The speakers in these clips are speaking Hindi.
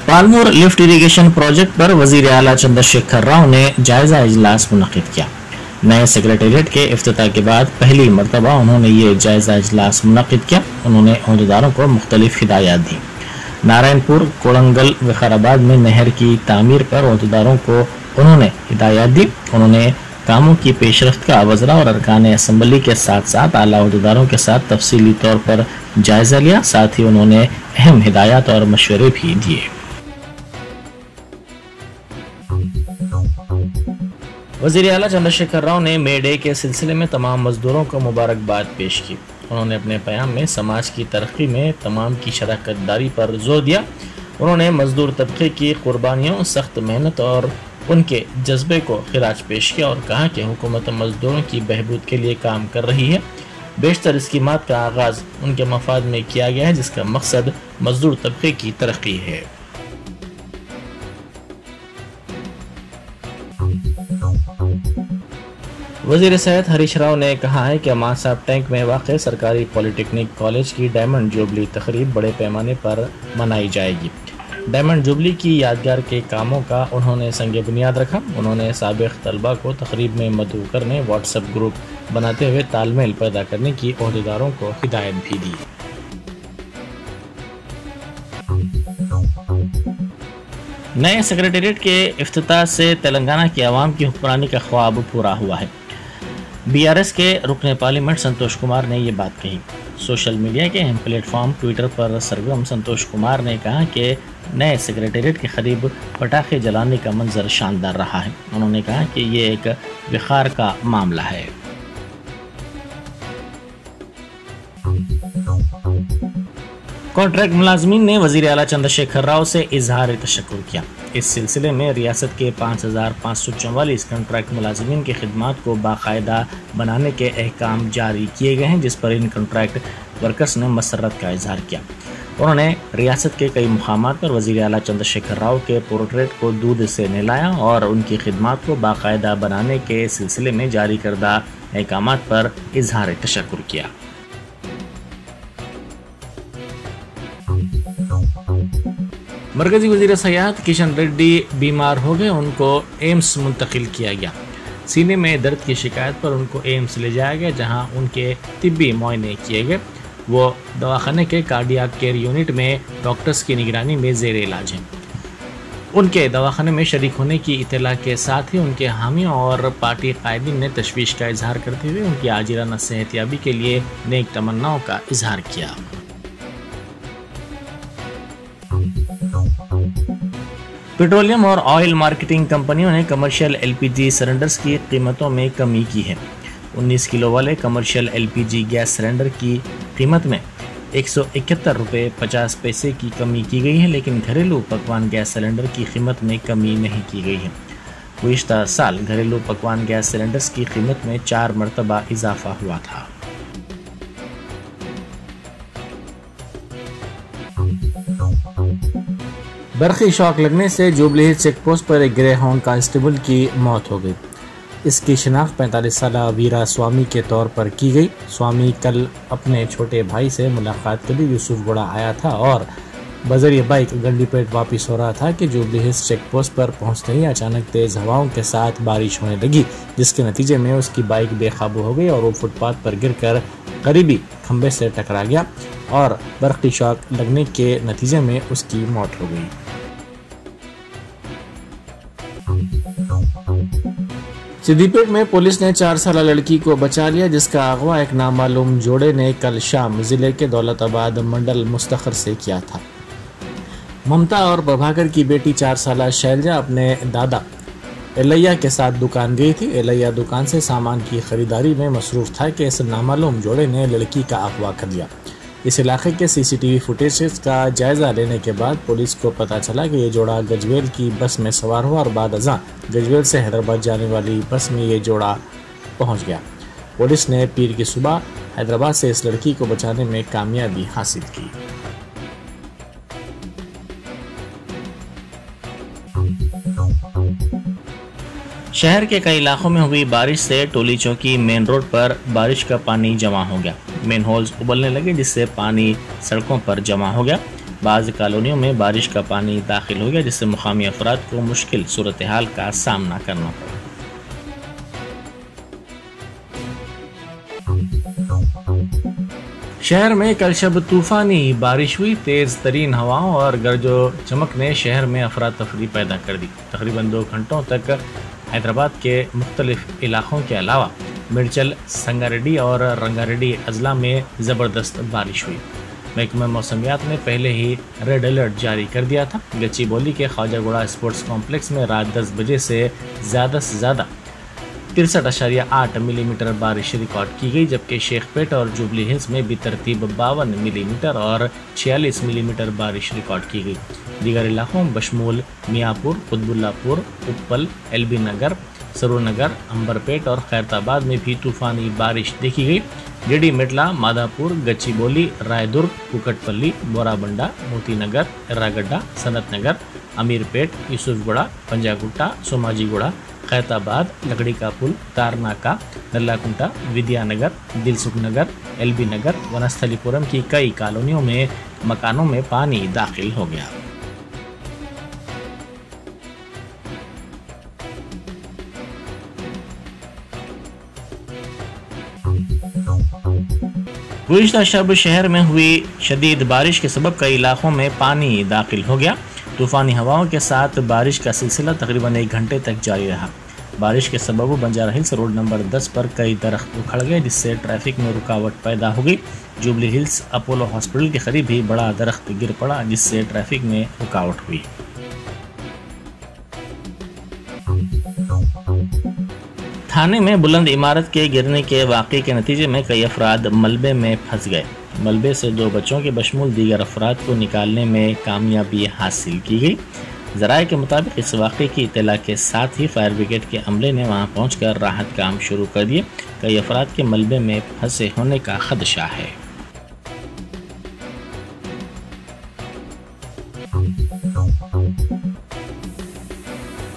पालमोर लिफ्ट इरिगेशन प्रोजेक्ट पर वजीर आला चंद्रशेखर राव ने जायजा इजलास मुनक्किद किया। नए सेक्रेटेरिएट के इफ्तिताह के बाद पहली मरतबा उन्होंने ये जायजा इजलास मुनक्किद किया। उन्होंने अहदेदारों को मुख्तलिफ हिदायत दी। नारायणपुर, कोड़ंगल, विकाराबाद में नहर की तामीर पर अहदेदारों को उन्होंने हिदायत दी। उन्होंने कामों की पेशरफ्त का वज़रा और अरकान असम्बली के साथ साथ आला अहदेदारों के साथ तफसीली तौर पर जायजा लिया। साथ ही उन्होंने अहम हिदायत और मशवरे भी दिए। वज़ीर आला चंद्रशेखर राव ने मे डे के सिलसिले में तमाम मजदूरों को मुबारकबाद पेश की। उन्होंने अपने बयान में समाज की तरक्की में तमाम की शराकत दारी पर जोर दिया। उन्होंने मजदूर तबके की कुर्बानियों, सख्त मेहनत और उनके जज्बे को खिराज पेश किया और कहा कि हुकूमत मजदूरों की बहबूद के लिए काम कर रही है। बेशतर स्कीमात का आगाज उनके मफाद में किया गया है, जिसका मकसद मजदूर तबके की तरक्की है। वज़ीर सेहत हरीश राव ने कहा है कि अमान साहब टैंक में वाक़ सरकारी पॉलिटेक्निक कॉलेज की डायमंड जुबली तकरीब बड़े पैमाने पर मनाई जाएगी। डायमंड जुबली की यादगार के कामों का उन्होंने संग बुनियाद रखा। उन्होंने साबिक़ तलबा को तकरीब में मदऊ करने, व्हाट्सएप ग्रुप बनाते हुए तालमेल पैदा करने की अहदेदारों को हिदायत भी दी। नए सेक्रेटेरिएट के इफ्तिताह से तेलंगाना की आवाम की हुक्मरानी का ख्वाब पूरा हुआ है। BRS के रुकने पार्लियामेंट संतोष कुमार ने ये बात कही। सोशल मीडिया के अहम प्लेटफॉर्म ट्विटर पर सरगर्म संतोष कुमार ने कहा कि नए सेक्रेटेरिएट के करीब पटाखे जलाने का मंजर शानदार रहा है। उन्होंने कहा कि ये एक विखार का मामला है। कॉन्ट्रैक्ट मुलाजमीन ने वज़ीर आला चंद्रशेखर राव से इजहार तशक्कुर किया। इस सिलसिले में रियासत के 5544 कॉन्ट्रैक्ट मुलाजमीन की खिदमात को बाकायदा बनाने के अहकाम जारी किए गए हैं, जिस पर इन कॉन्ट्रैक्ट वर्कर्स ने मसरत का इजहार किया। उन्होंने रियासत के कई मुकामात पर वज़ीर आला चंद्रशेखर राव के पोर्ट्रेट को दूध से नहलाया और उनकी खिदमात को बाकायदा बनाने के सिलसिले में जारी करदा अहकामात पर इजहार तशक्कुर किया। मरकजी वज़ीर सयाहत किशन रेड्डी बीमार हो गए, उनको एम्स मुंतकिल किया गया। सीने में दर्द की शिकायत पर उनको एम्स ले जाया गया, जहां उनके तिब्बी मुआयने किए गए। वो दवाखाने के कार्डियाक केयर यूनिट में डॉक्टर्स की निगरानी में ज़ेर इलाज हैं। उनके दवाखाने में शरीक होने की इत्तला के साथ ही उनके हामियों और पार्टी कायदीन ने तशवीश का इजहार करते हुए उनकी आजिराना सेहतयाबी के लिए नेक तमन्नाओं का इजहार किया। पेट्रोलियम और ऑयल मार्केटिंग कंपनियों ने कमर्शियल LPG सिलेंडर्स की कीमतों में कमी की है। 19 किलो वाले कमर्शियल LPG गैस सिलेंडर की कीमत में 171 रुपये 50 पैसे की कमी की गई है, लेकिन घरेलू पकवान गैस सिलेंडर की कीमत में कमी नहीं की गई है। गुज़िश्ता साल घरेलू पकवान गैस सिलेंडर्स की कीमत में 4 मरतबा इजाफा हुआ था। बरक़ी शॉक लगने से जुबली हिल्स चेक पोस्ट पर एक ग्रे हाउंड कांस्टेबल की मौत हो गई। इसकी शिनाख्त 45 साल वीरा स्वामी के तौर पर की गई। स्वामी कल अपने छोटे भाई से मुलाकात के लिए यूसुफगुड़ा आया था और बजरिए बाइक गंडीपेट वापस हो रहा था कि जुबली हिल्स चेक पोस्ट पर पहुंचते ही अचानक तेज हवाओं के साथ बारिश होने लगी, जिसके नतीजे में उसकी बाइक बेकाबू हो गई और वो फुटपाथ पर गिरकर करीबी खंबे से टकरा गया और बरक़ी शॉक लगने के नतीजे में उसकी मौत हो गई। सिद्दीपेट में पुलिस ने 4 साल लड़की को बचा लिया, जिसका अगवा एक नामालूम जोड़े ने कल शाम जिले के दौलताबाद मंडल मुस्तखर से किया था। ममता और प्रभाकर की बेटी 4 साल शैलजा अपने दादा एलैया के साथ दुकान गई थी। एलैया दुकान से सामान की खरीदारी में मसरूफ था कि इस नामालूम जोड़े ने लड़की का अगवा कर लिया। इस इलाके के CCTV फुटेज का जायजा लेने के बाद पुलिस को पता चला कि ये जोड़ा गजवेल की बस में सवार हुआ और बाद अज़ां गजवेल से हैदराबाद जाने वाली बस में ये जोड़ा पहुंच गया। पुलिस ने पीर की सुबह हैदराबाद से इस लड़की को बचाने में कामयाबी हासिल की। शहर के कई इलाकों में हुई बारिश से टोली चौकी मेन रोड पर बारिश का पानी जमा हो गया। मेन होल्स उबलने लगे, जिससे पानी सड़कों पर जमा हो गया। बाज़ कॉलोनियों में बारिश का पानी दाखिल हो गया, जिससे मुकामी अफराद को मुश्किल सूरत हाल का सामना करना पड़ा। शहर में कल शब तूफानी बारिश हुई। तेज़ तरीन हवाओं और गरजो चमक ने शहर में अफरा तफरी पैदा कर दी। तकरीबन 2 घंटों तक हैदराबाद के मुख्तलिफ इलाकों के अलावा मिर्चल, संगारेड्डी और रंगारेड्डी अजला में ज़बरदस्त बारिश हुई। महकमा मौसमियात ने पहले ही रेड अलर्ट जारी कर दिया था। गच्चीबौली के ख्वाजागुड़ा स्पोर्ट्स कॉम्प्लेक्स में रात 10 बजे से ज़्यादा 63.8 मिलीमीटर बारिश रिकॉर्ड की गई, जबकि शेखपेट और जुबली हिल्स में भी तरतीब 52 मिलीमीटर और 46 मिलीमीटर बारिश रिकॉर्ड की गई। दीगर इलाकों बशमूल मियाँपुर, कुतबुल्लापुर, उप्पल, एलबी नगर, सरूर नगर, अंबरपेट और खैरताबाद में भी तूफानी बारिश देखी गई। जेडी मेटला, माधापुर, गच्चीबौली, रायदुर्ग, कुकटपल्ली, बोराबंडा, मोतीनगर, एर्रागड्डा, सनत नगर, अमीरपेट, यूसुफगुड़ा, पंजागुट्टा, सोमाजीगुड़ा, खैरताबाद, लकड़ी का पुल, तारनाका, नल्लाकुंटा, विद्यानगर, दिलसुख नगर, एलबी नगर, वनस्थलीपुरम की कई कॉलोनियों में मकानों में पानी दाखिल हो गया। गुज़िश्ता शब शहर में हुई शदीद बारिश के सबब कई इलाकों में पानी दाखिल हो गया। तूफ़ानी हवाओं के साथ बारिश का सिलसिला तकरीबन 1 घंटे तक जारी रहा। बारिश के सबब बंजारा हिल्स रोड नंबर 10 पर कई दरख्त उखड़ गए, जिससे ट्रैफिक में रुकावट पैदा हो गई। जुबली हिल्स अपोलो हॉस्पिटल के करीब भी बड़ा दरख्त गिर पड़ा, जिससे ट्रैफिक में रुकावट हुई। थाने में बुलंद इमारत के गिरने के वाक़े के नतीजे में कई अफराद मलबे में फंस गए। मलबे से 2 बच्चों के बशमूल दीगर अफराद को निकालने में कामयाबी हासिल की गई। ज़राए के मुताबिक इस वाक़े की इत्तला के साथ ही फायर ब्रिगेड के अमले ने वहां पहुंचकर राहत काम शुरू कर दिए। कई अफराद के मलबे में फंसे होने का खदशा है।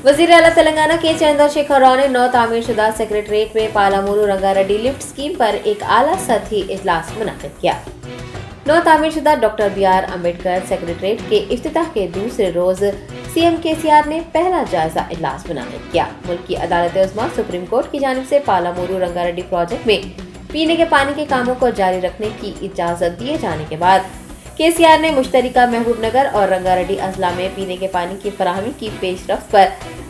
वज़ीर आला तेलंगाना के चंद्रशेखर राव ने नौ तामीरशुदा सेक्रेटरीट में पालामुरू रंगारेड्डी लिफ्ट स्कीम पर एक आला सतही इजलास मुनक़िद किया। नौ तामीरशुदा डॉक्टर BR अम्बेडकर सेक्रेटरीट के इफ्तिताह के दूसरे रोज CM KCR ने पहला जायजा इजलास मुनक़िद किया। मुल्क की अदालत-ए-उज़्मा सुप्रीम कोर्ट की जानिब से पालामुरू रंगारेड्डी प्रोजेक्ट में पीने के पानी के कामों को जारी रखने की इजाजत दिए जाने के बाद KCR ने मुश्तरिका महबूब नगर और रंगारेड्डी अजला में पीने के पानी की फराहमी की पेशरफ्त पर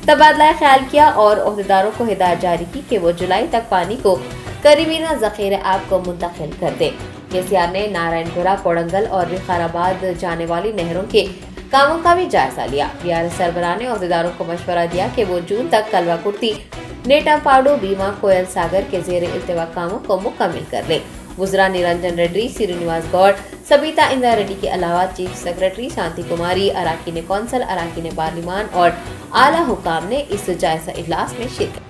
तबादला ख्याल किया और ओहदेदारों को हिदायत जारी की कि वो जुलाई तक पानी को करीबीना ज़ख़ीरे आब को मुंतकिल कर दे। KCR ने नारायणपुरा, कोड़ंगल और विखाराबाद जाने वाली नहरों के कामों का भी जायजा लिया। BRS सरबराह ने ओहदेदारों को मशवरा दिया कि वो जून तक कलवा कुर्ती, नेटापाडू, बीमा, कोयल सागर के ज़ेरे इल्तिवा कामों को मुकम्मिल कर ले। वुज़रा निरंजन रेड्डी, श्रीनिवास गौड़, सबीता इंदा रेड्डी के अलावा चीफ सेक्रेटरी शांति कुमारी, अराकीन कौंसल, अराकीन पार्लिमान और आला हुकाम ने इस जायजा इजलास में शिरकत।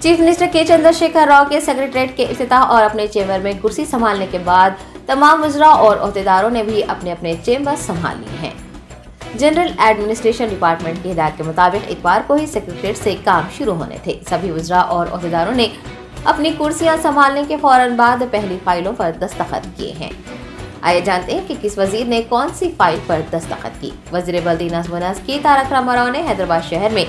चीफ मिनिस्टर के चंद्रशेखर राव के सेक्रेटरीट के इफ्तिताह और अपने चेंबर में कुर्सी संभालने के बाद तमाम वुज़रा और ओहदेदारों ने भी अपने अपने चेंबर संभाल लिए हैं। जनरल एडमिनिस्ट्रेशन डिपार्टमेंट की हिदायत के मुताबिक इतवार को ही सेक्रेटरीट से काम शुरू होने थे। सभी वुज़रा और ओहदेदारों ने अपनी कुर्सियां संभालने के फौरन बाद पहली फाइलों पर दस्तखत किए हैं। आइए जानते हैं कि किस वजीर ने कौन सी फाइल पर दस्तखत की। वजीर बल्दी नज़्म व नस्क तारक रामाराव ने हैदराबाद शहर में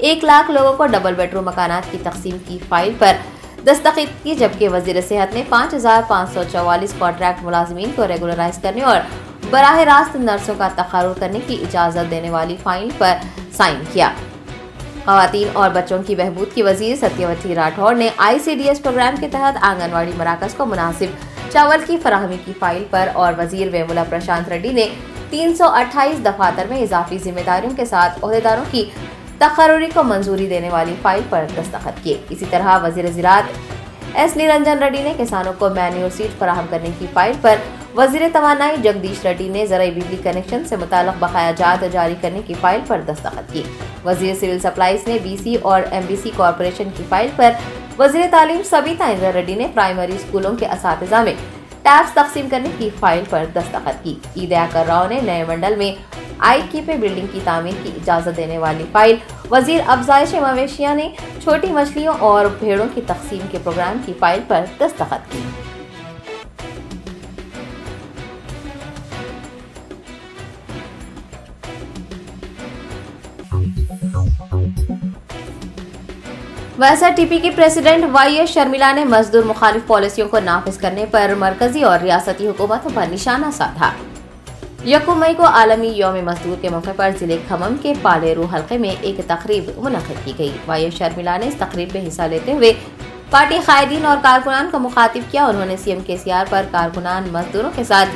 1 लाख लोगों को डबल बेडरूम मकानात की तकसीम की फाइल पर दस्तखत की, जबकि वजीर सेहत ने 5544 कॉन्ट्रैक्ट मुलाजमीन को रेगुलराइज करने और बराह रास्त नर्सों का तक़र्रुर करने की इजाज़त देने वाली फाइल पर साइन किया। ख़वातीन और बच्चों की बहबूद की वजीर सत्यवती राठौर ने ICDS प्रोग्राम के तहत आंगनवाड़ी मराकज़ को मुनासिब चावल की फराहमी की फाइल पर और वजीर वेमुला प्रशांत रेड्डी ने 328 दफातर में इजाफी जिम्मेदारियों के साथ ओहदेदारों की तक़र्रुरी को मंजूरी देने वाली फाइल पर दस्तखत किए। इसी तरह वजीर ज़राअत S निरंजन रेड्डी ने किसानों को मैन्यूर सीड फराहम करने की फाइल पर वजीर तवानाई जगदीश रेड्डी ने ज़राई बिजली कनेक्शन से मुताल्लिक़ बकायाजात जारी करने की फाइल पर दस्तखत की। वजीर सिविल सप्लाईज ने BC और MBC कॉरपोरेशन की फाइल पर वजीर तालीम सबीता इंदा रेड्डी ने प्राइमरी स्कूलों के असातिज़ा में टैब्स तकसीम करने की फाइल पर दस्तखत की। ईद याकर राव ने नए मंडल में IK पे बिल्डिंग की तामीर की इजाजत देने वाली फाइल, वजीर अफजाइश मवेशिया ने छोटी मछलियों और भेड़ों की तकसीम के प्रोग्राम की फाइल पर दस्तखत की। YSRTP की प्रेसिडेंट YS शर्मिला ने मजदूर मुखालिफ पॉलिसियों को नाफिज करने पर मरकजी और रियासती हुकूमतों पर निशाना साधा। 1 मई को आलमी यौम मजदूर के मौके पर जिले खमम के पालेरू हल्के में एक तकरीब मुनक्किद की गई। YS शर्मिला ने इस तकरीब में हिस्सा लेते हुए पार्टी कायदीन और कारकुनान को मुखातिब किया। उन्होंने CM KCR पर कारकुनान मजदूरों के साथ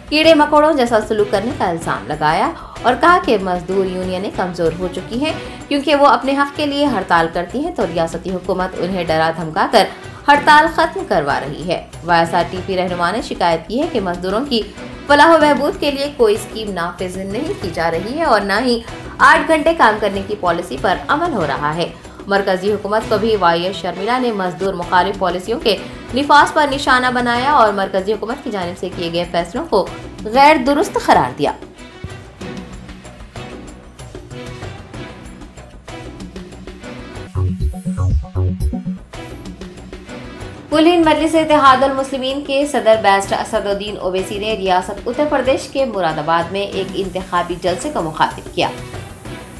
कीड़े मकोड़ों जैसा सलूक करने का इल्जाम लगाया और कहा कि मजदूर यूनियनें कमजोर हो चुकी हैं क्योंकि वो अपने हक के लिए हड़ताल करती हैं तो रियासती हुकूमत उन्हें डरा धमका कर हड़ताल खत्म करवा रही है। YSRTP रहनुमा ने शिकायत की है कि मजदूरों की फलाह व बहबूद के लिए कोई स्कीम नाफिज नहीं की जा रही है और न ही 8 घंटे काम करने की पॉलिसी पर अमल हो रहा है। मरकजी हुकूमत को भी YS शर्मिला ने मजदूर मुखालिफ पॉलिसियों के निफाज पर निशाना बनाया और मरकजी हुकूमत की जानिब से किए गए फैसलों को गैर दुरुस्त करार दिया। कुल हिंद मजलिस इत्तेहादुल मुस्लिमीन के सदर बैरिस्टर असदुद्दीन ओवैसी ने रियासत उत्तर प्रदेश के मुरादाबाद में एक इंतखाबी जलसे को मुखातिब किया।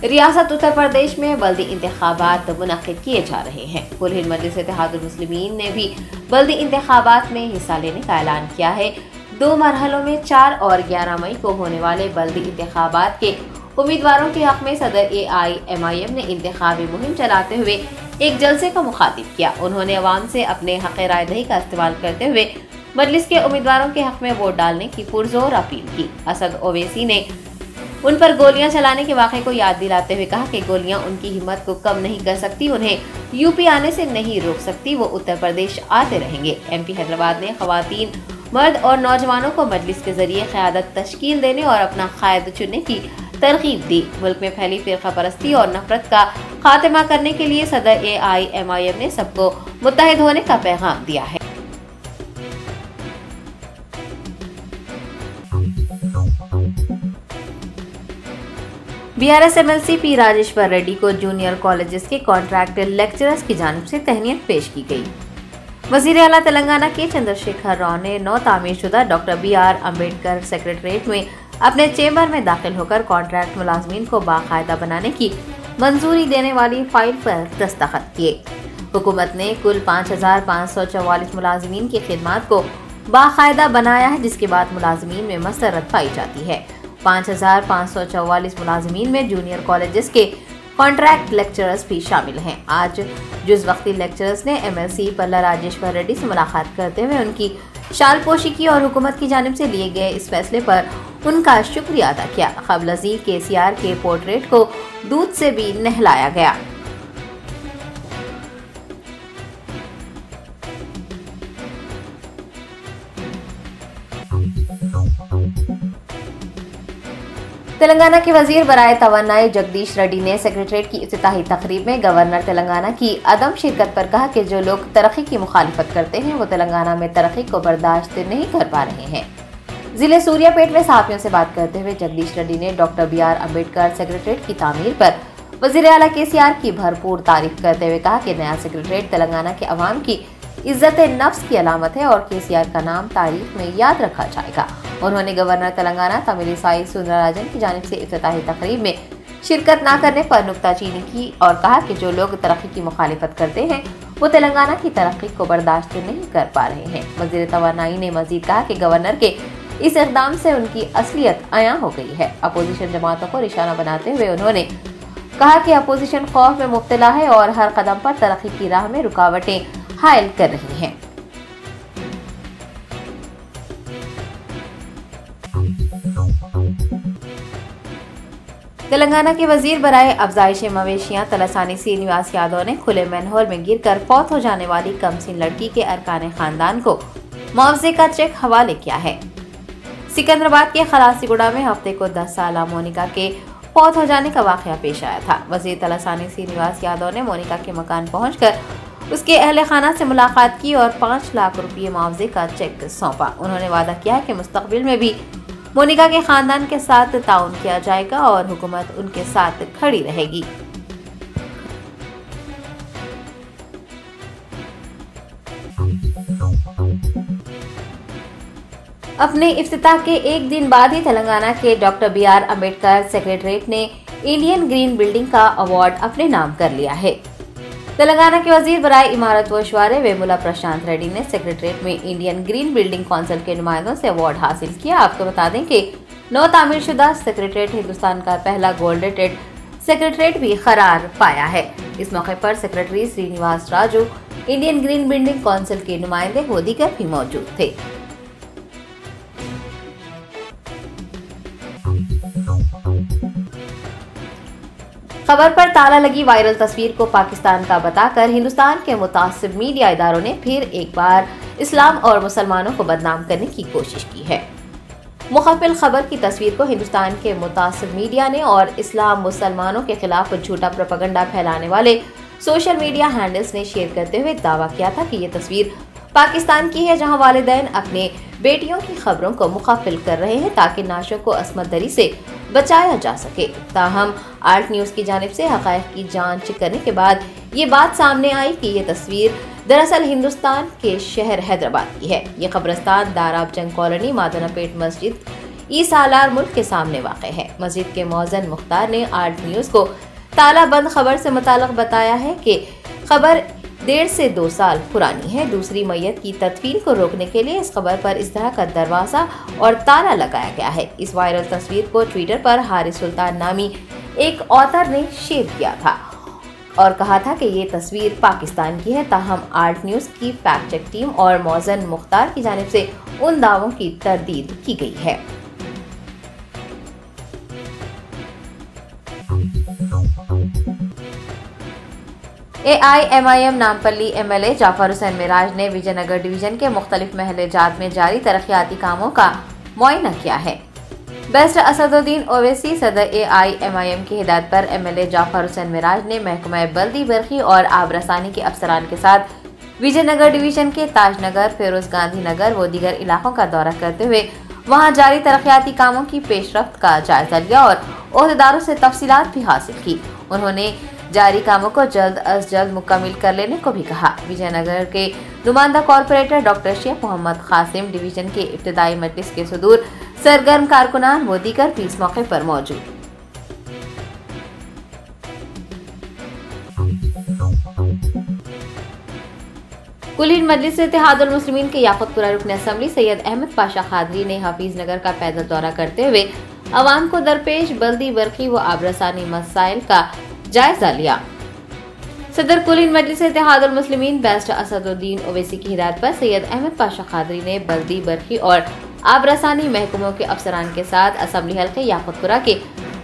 रियासत उत्तर प्रदेश में बल्दी इंतखाबात मुनक्किद किए जा रहे हैं। कुल हिंद मजलिस इत्तेहादुल मुस्लिमीन ने भी बल्दी इंतखाबात में हिस्सा लेने का ऐलान किया है। 2 मरहलों में 4 और 11 मई को होने वाले बल्दी इंतखाबात के उम्मीदवारों के हक में सदर AIMIM ने इंतखाबी मुहिम चलाते हुए एक जलसे को मुखातिब किया। उन्होंने अवाम से अपने हक राय दही का इस्तेमाल करते हुए मजलिस के उम्मीदवारों के हक में वोट डालने की पुरजोर अपील की। असद ओवैसी ने उन पर गोलियां चलाने के वाक़े को याद दिलाते हुए कहा कि गोलियां उनकी हिम्मत को कम नहीं कर सकती, उन्हें यूपी आने से नहीं रोक सकती, वो उत्तर प्रदेश आते रहेंगे। MP हैदराबाद ने खवातीन, मर्द और नौजवानों को मजलिस के जरिए क़यादत तश्कील देने और अपना कायद चुनने की तरगीब दी। मुल्क में फैली फिरका परस्ती और नफरत का खात्मा करने के लिए सदर AIMIM ने सबको मुत्तहिद होने का पैगाम दिया है। BRS MLC P Rajeshwar Reddy को जूनियर कॉलेजेस के कॉन्ट्रैक्ट लेक्चरर्स की जानिब से तहनीत पेश की गई। वजीर आला तेलंगाना के चंद्रशेखर राव ने नौ तामीरशुदा डॉक्टर BR अम्बेडकर सेक्रेटरीट में अपने चेंबर में दाखिल होकर कॉन्ट्रैक्ट मुलाजमीन को बाकायदा बनाने की मंजूरी देने वाली फाइल पर दस्तखत किए। हुकूमत ने कुल 5544 मुलाजमीन की खिदमात को बाकायदा बनाया है, जिसके बाद मुलाजमीन में मसरत पाई जाती है। 5544 मुलाजमीन में जूनियर कॉलेजेस के कॉन्ट्रैक्ट लेक्चरर्स भी शामिल हैं। आज जुज़ वक्ती लेक्चरर्स ने MLC पल्ला राजेश्वर रेड्डी से मुलाकात करते हुए उनकी शालपोशी की और हुकूमत की जानिब से लिए गए इस फैसले पर उनका शुक्रिया अदा किया। क़ब्ल KCR के पोर्ट्रेट को दूध से भी नहलाया गया। तेलंगाना के वजीर बराए तवानाई जगदीश रेड्डी ने सेक्रेटरीट की इफ्तिताही तकरीब में गवर्नर तेलंगाना की अदम शिरकत पर कहा कि जो लोग तरक्की की मुखालिफत करते हैं वो तेलंगाना में तरक्की को बर्दाश्त नहीं कर पा रहे हैं। जिले सूर्यापेट में सहाफियों से बात करते हुए जगदीश रेड्डी ने डॉक्टर BR अम्बेडकर सेक्रेटरीट की तामीर पर वजीर आला KCR की भरपूर तारीफ करते हुए कहा कि नया सेक्रेटरीट तेलंगाना के अवाम की इज्जत नफ्स की अलामत है और KCR का नाम तारीख में याद रखा जाएगा। उन्होंने गवर्नर तेलंगाना तमिलिसाई सुंदरराजन की जानिब से इफ्तिताही तकरीब में शिरकत न करने पर नुक्ताचीनी की और कहा कि जो लोग तरक्की की मुखालिफत करते हैं वो तेलंगाना की तरक्की को बर्दाश्त नहीं कर पा रहे हैं। वजीर तवानाई ने मजीद कहा कि गवर्नर के इस इक़दाम से उनकी असलियत आया हो गई है। अपोजिशन जमातों को निशाना बनाते हुए उन्होंने कहा कि अपोजिशन खौफ में मुब्तला है और हर कदम पर तरक्की की राह में रुकावटें हायल कर रही हैं। तेलंगाना के वजीर बराए अफजाइश मवेशियां तलसानी श्रीनिवास यादव ने खुले मैनहोल में गिरकर फौत हो जाने वाली कमसिन लड़की के अरकान खानदान को मुआवजे का चेक हवाले किया है। सिकंदराबाद के खलासीगुड़ा में हफ्ते को 10 साला मोनिका के फौत हो जाने का वाकया पेश आया था। वजीर तलसानी श्रीनिवास यादव ने मोनिका के मकान पहुंचकर उसके अहले खाना से मुलाकात की और 5 लाख रुपये मुआवजे का चेक सौंपा। उन्होंने वादा किया कि मुस्तकबिल में भी मोनिका के खानदान के साथ ताउन किया जाएगा और हुकूमत उनके साथ खड़ी रहेगी। अपने इफ्तिताह के एक दिन बाद ही तेलंगाना के डॉक्टर BR अम्बेडकर सेक्रेटरीट ने इंडियन ग्रीन बिल्डिंग का अवार्ड अपने नाम कर लिया है। तेलंगाना के वजीर बराए इमारत व शवारे वेमुला प्रशांत रेड्डी ने सेक्रेटरीट में इंडियन ग्रीन बिल्डिंग काउंसिल के नुमाइंदों से अवार्ड हासिल किया। आपको बता दें कि नौ तामीरशुदा सेक्रेटरीट हिंदुस्तान का पहला गोल्ड रेटेड सेक्रेटरीट भी करार पाया है। इस मौके पर secretary Srinivas Raju, Indian Green Building Council के नुमाइंदे व दीगर भी मौजूद थे। खबर पर ताला लगी वायरल तस्वीर को पाकिस्तान का बताकर हिंदुस्तान के मुतासिब मीडिया इदारों ने फिर एक बार इस्लाम और मुसलमानों को बदनाम करने की कोशिश की है। मुखबिल खबर की तस्वीर को हिंदुस्तान के मुतासिब मीडिया ने और इस्लाम मुसलमानों के खिलाफ झूठा प्रोपेगेंडा फैलाने वाले सोशल मीडिया हैंडल्स ने शेयर करते हुए दावा किया था कि ये तस्वीर पाकिस्तान की है, जहां वालिदैन अपने बेटियों की खबरों को मुखाफिल कर रहे हैं ताकि नाशों को असमत दरी से बचाया जा सके। ताहम आर्ट न्यूज की जानिब से हक़ाइक़ की जांच करने के बाद ये बात सामने आई कि ये तस्वीर दरअसल हिंदुस्तान के शहर हैदराबाद की है। ये कब्रिस्तान दाराब जंग कॉलोनी मादनापेट मस्जिद ई सालार मुल्क के सामने वाक़ है। मस्जिद के मौज़न मुख्तार ने आर्ट न्यूज को ताला बंद खबर से मुताल्लिक़ बताया है कि खबर 1.5 से 2 साल पुरानी है। दूसरी मैयत की तदफीन को रोकने के लिए इस खबर पर इस तरह का दरवाजा और ताला लगाया गया है। इस वायरल तस्वीर को ट्विटर पर हारिस सुल्तान नामी एक ऑथर ने शेयर किया था और कहा था कि ये तस्वीर पाकिस्तान की है। ताहम आर्ट न्यूज की फैक्ट चेक टीम और मौज़न मुख्तार की जानिब से उन दावों की तरदीद की गई है। AIMIM नामपल्ली MLA जाफर हुसैन मिराज ने विजयनगर डिवीजन के मुख्तलिफ महल्ले जात में जारी तरक्याती कामों का मुआयना किया है। बेस्ट असदुद्दीन ओवैसी सदर AIMIM की हिदायत पर MLA जाफर हुसैन मिराज ने महकमा बल्दी बरखी और आब रसानी के अफसरान के साथ विजयनगर डिवीजन के ताजनगर, फिरोज गांधी नगर व दीगर इलाकों का दौरा करते हुए वहां जारी तरक्याती कामों की पेशरफ्त का जायजा लिया और ओहदेदारों से तफसीलात भी हासिल की। उन्होंने जारी कामों को जल्द अज जल्द मुकम्मिल कर लेने को भी कहा। विजयनगर के नुमाइंदा corporator doctor Sheikh Mohammed Qasim, division के इब्तिदाई मजलिस के सदूर, सरगर्म कारकुनान व दीगर भी इस मौके पर मौजूद। कुलीन मजलिस इत्तेहादुल मुस्लिमीन के याकुतपुरा रुकन असम्बली सैयद अहमद पाशा खादरी ने हफीज नगर का पैदल दौरा करते हुए अवाम को दरपेश बल्दी बरखी व आबरसानी मसाइल का जायजा लिया। सदर कुलीन मजलिस इत्तेहादुल मुस्लिमीन बेस्ट असदुद्दीन ओवैसी की हिदायत पर सैयद अहमद पाशा खादरी ने बल्दी बरखी और आबरसानी महकमों के अफसरान के साथ असम्बली हल्के याकुतपुरा के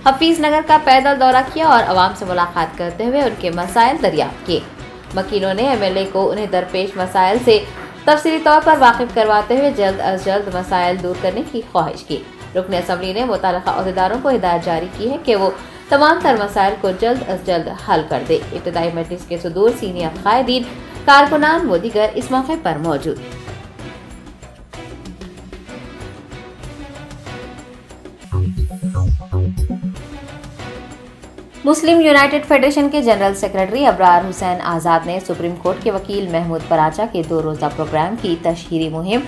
हफीज नगर का पैदल दौरा किया और अवाम से मुलाकात करते हुए उनके मसाइल दरियाफ्त किए। मकीनों ने MLA को उन्हें दरपेश मसाइल से तफसीली तौर पर वाकिफ करवाते हुए जल्द अज जल्द मसाइल दूर करने की ख्वाहिश की। रुकन असम्बली ने मुतल्लिका अहदेदारों को हिदायत जारी की है कि वो तमाम तर मसाइल को जल्द अज जल्द हल कर दे। इब्तिदाई मजलिस के सदूर, सीनियर कायदीन, कारकुनान व दीगर इस मौके पर मौजूद। मुस्लिम यूनाइटेड फेडरेशन के जनरल सेक्रेटरी अबरार हुसैन आज़ाद ने सुप्रीम कोर्ट के वकील महमूद पराचा के 2 रोज़ा प्रोग्राम की तशहीरी मुहिम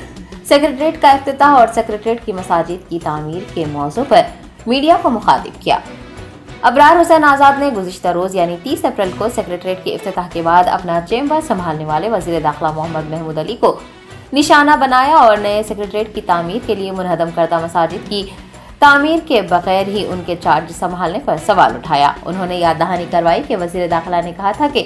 सेक्रेटरीट का इफ्तिताह और सेक्रेटरीट की मसाजिद की तामीर के मौजू पर मीडिया को मुखातिब किया। अबरार हुसैन आज़ाद ने गुज़िश्ता रोज़ यानी 30 अप्रैल को सेक्रेटरीट के इफ्तिताह के बाद अपना चेंबर संभालने वाले वज़ीर दाखिला मोहम्मद महमूद अली को निशाना बनाया और नए सेक्रेटरीट की तामीर के लिए मुनहदम करदा मसाजिद की तामीर के बगैर ही उनके चार्ज संभालने पर सवाल उठाया। उन्होंने याद दहानी करवाई कि वज़ीर दाखिला ने कहा था कि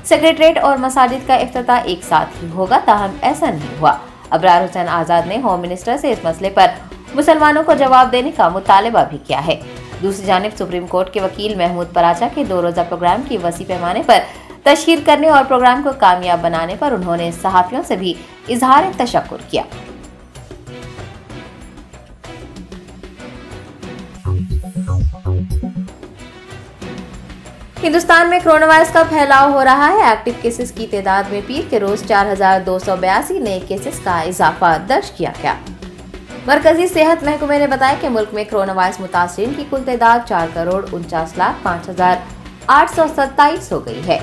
सेक्रेटरीट और मसाजिद का इफ्तिताह एक साथ ही होगा, ताहम ऐसा नहीं हुआ। अबरार हुसैन आज़ाद ने होम मिनिस्टर से इस मसले पर मुसलमानों को जवाब देने का मुतालबा भी किया है। दूसरी जानिब सुप्रीम कोर्ट के वकील महमूद पराचा के 2 रोज़ा प्रोग्राम की वसी पैमाने पर तशहीर करने और प्रोग्राम को कामयाब बनाने पर उन्होंने सहाफ़ियों से भी इजहार तशक्कुर किया। हिंदुस्तान में कोरोना वायरस का फैलाव हो रहा है। एक्टिव केसेस की तादाद में पीर के रोज 4282 नए केसेस का इजाफा दर्ज किया गया। मरकजी सेहत महकमे ने बताया कि मुल्क में कोरोना वायरस मुतासिरीन की कुल तादाद 4,49,0827 हो गई है।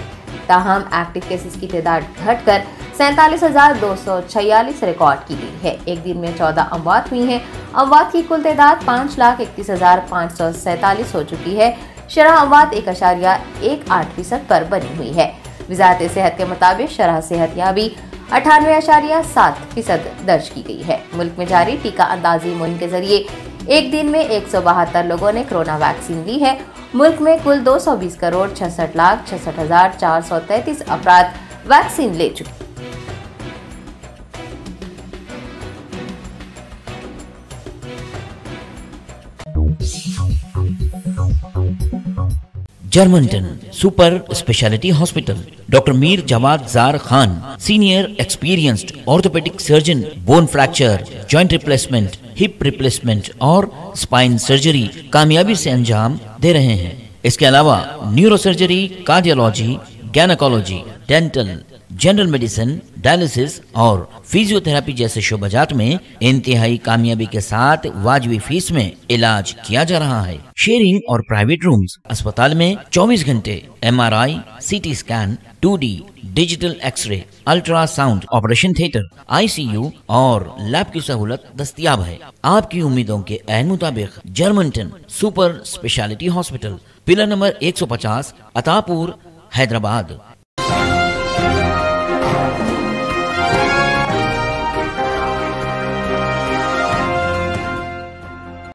ताहम एक्टिव केसेस की तादाद घटकर 47,246 रिकॉर्ड की गई है। एक दिन में 14 अमवात हुई हैं। अमवात की कुल तादाद 5,31,547 हो चुकी है। शरह अमवात 1.18% पर बनी हुई है। वजारत सेहत के मुताबिक शरह सेहतयाबी 98.7% दर्ज की गई है। मुल्क में जारी टीका अंदाजी मुहिम के जरिए एक दिन में 172 लोगों ने कोरोना वैक्सीन ली है। मुल्क में कुल 220,66,66,433 अफराद वैक्सीन ले चुके। Germantown super speciality hospital, doctor Mir Jawad Zar Khan, senior experienced orthopaedic surgeon, bone fracture, joint replacement, hip replacement और स्पाइन सर्जरी कामयाबी से अंजाम दे रहे हैं। इसके अलावा neuro surgery, cardiology, gynaecology, dental, general medicine, dialysis और फिजियोथेरेपी जैसे शोबाजात में इंतहाई कामयाबी के साथ वाजबी फीस में इलाज किया जा रहा है। शेयरिंग और प्राइवेट रूम्स, अस्पताल में 24 घंटे MRI, CT scan, 2D digital x ray, ultrasound, operation theatre, ICU और लैब की सहूलत दस्तयाब है। आपकी उम्मीदों के ऐन मुताबिक Germanton super speciality hospital, pillar number 150, Attapur, Hyderabad.